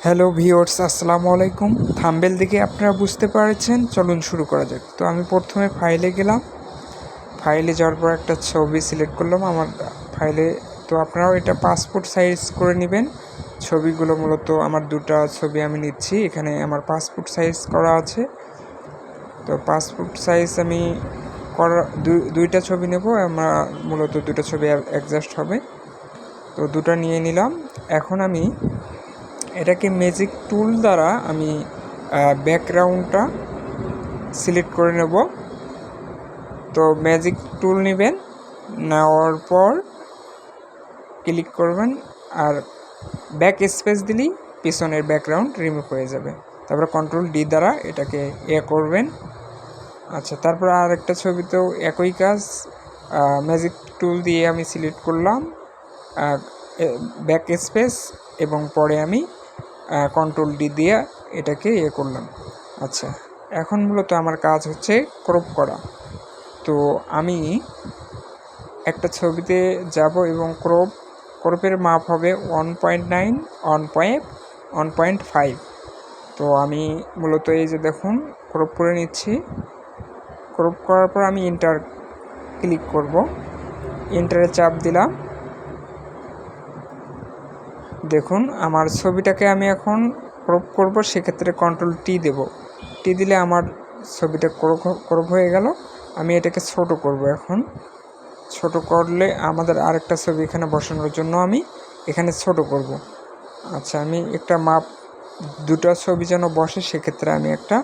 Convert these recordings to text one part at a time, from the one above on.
Hello viewers, আসসালামু আলাইকুম। Thumbnail দেখে আপনারা বুঝতে পারছেন, চলুন শুরু করা যাক। তো আমি প্রথমে ফাইলে গেলাম। ফাইলে যাওয়ার পর একটা ছবি সিলেক্ট করলাম আমার ফাইলে। তো আপনারাও এটা পাসপোর্ট সাইজ করে নেবেন। ছবিগুলো মূলত আমার দুটো ছবি আমি নিচ্ছি, এখানে আমার পাসপোর্ট সাইজ করা আছে। তো পাসপোর্ট সাইজ আমি দুইটা ছবি নেব, আমরা মূলত দুটো ছবি অ্যাডজাস্ট হবে। তো দুটো নিয়ে নিলাম। এখন আমি এটাকে ম্যাজিক টুল দ্বারা আমি ব্যাকগ্রাউন্ডটা সিলেক্ট করে নেব। তো ম্যাজিক টুল নেবেন, নেওয়ার পর ক্লিক করবেন আর ব্যাক স্পেস দিলেই পিছনের ব্যাকগ্রাউন্ড রিমুভ হয়ে যাবে। তারপর কন্ট্রোল ডি দ্বারা এটাকে করবেন। আচ্ছা, তারপর আর একটা ছবিতেও একই কাজ, ম্যাজিক টুল দিয়ে আমি সিলেক্ট করলাম ব্যাক স্পেস এবং পরে আমি কন্ট্রোল ডি দিয়ে এটাকে করলাম। আচ্ছা, এখন মূলত আমার কাজ হচ্ছে ক্রপ করা। তো আমি একটা ছবিতে যাব এবং ক্রপের মাপ হবে 1.9 1.5। তো আমি মূলত এই যে দেখুন ক্রপ করে নিচ্ছি। ক্রপ করার পর আমি এন্টার ক্লিক করব, এন্টারে চাপ দিলাম। দেখুন আমার ছবিটাকে আমি এখন ক্রপ করব, সেক্ষেত্রে কন্ট্রোল টি দেব। টি দিলে আমার ছবিটা ক্রপ হয়ে গেল। আমি এটাকে ছোট করব। এখন ছোট করলে আমাদের আরেকটা ছবি এখানে বসানোর জন্য আমি এখানে ছোট করব। আচ্ছা, আমি একটা মাপ, দুটো ছবি যেন বসে সেক্ষেত্রে আমি একটা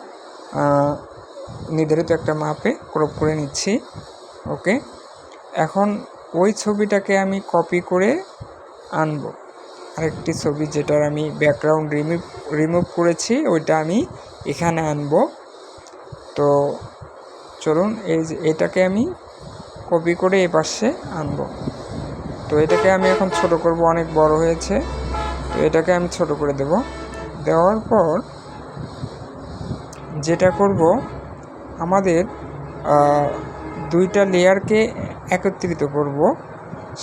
নির্ধারিত একটা মাপে ক্রপ করে নিচ্ছি। ওকে, এখন ওই ছবিটাকে আমি কপি করে আনবো। আরেকটি ছবি যেটার আমি ব্যাকগ্রাউন্ড রিমুভ করেছি ওইটা আমি এখানে আনবো। তো চলুন এটাকে আমি কপি করে এই পাশে আনবো। তো এটাকে আমি এখন ছোট করব, অনেক বড় হয়েছে। তো এটাকে আমি ছোট করে দেব। দেওয়ার পর যেটা করব, আমাদের দুইটা লেয়ারকে একত্রিত করব।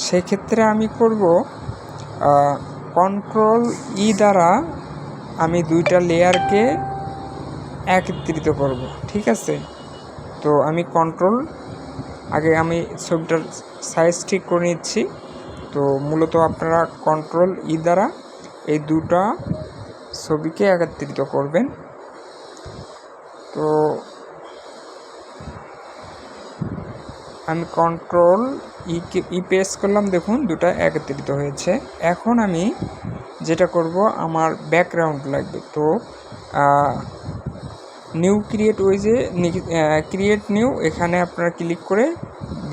সেক্ষেত্রে আমি করব কন্ট্রোল ই দ্বারা আমি দুইটা লেয়ারকে একত্রিত করব। ঠিক আছে, তো আমি আগে আমি ছবিটার সাইজ ঠিক করে নিচ্ছি। তো মূলত আপনারা কন্ট্রোল ই দ্বারা এই দুটা ছবিকে একত্রিত করবেন। তো আমি কন্ট্রোল ই প্রেস করলাম, দেখুন দুটা একত্রিত হয়েছে। এখন আমি যেটা করব, আমার ব্যাকগ্রাউন্ড লাগবে। তো নিউ ক্রিয়েট, ওই যে ক্রিয়েট নিউ, এখানে আপনারা ক্লিক করে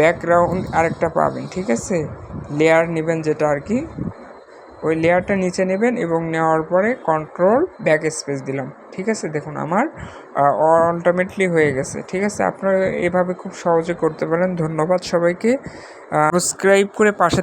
ব্যাকগ্রাউন্ড আরেকটা পাবেন। ঠিক আছে, লেয়ার নেবেন যেটা আর কি, ওই লেয়ারটা নিচে নেবেন এবং নেওয়ার পরে কন্ট্রোল ব্যাক স্পেস দিলাম। ঠিক আছে, দেখুন আমার অল্টিমেটলি হয়ে গেছে। ঠিক আছে, আপনারা এভাবে খুব সহজে করতে পারেন। ধন্যবাদ সবাইকে। সাবস্ক্রাইব করে পাশে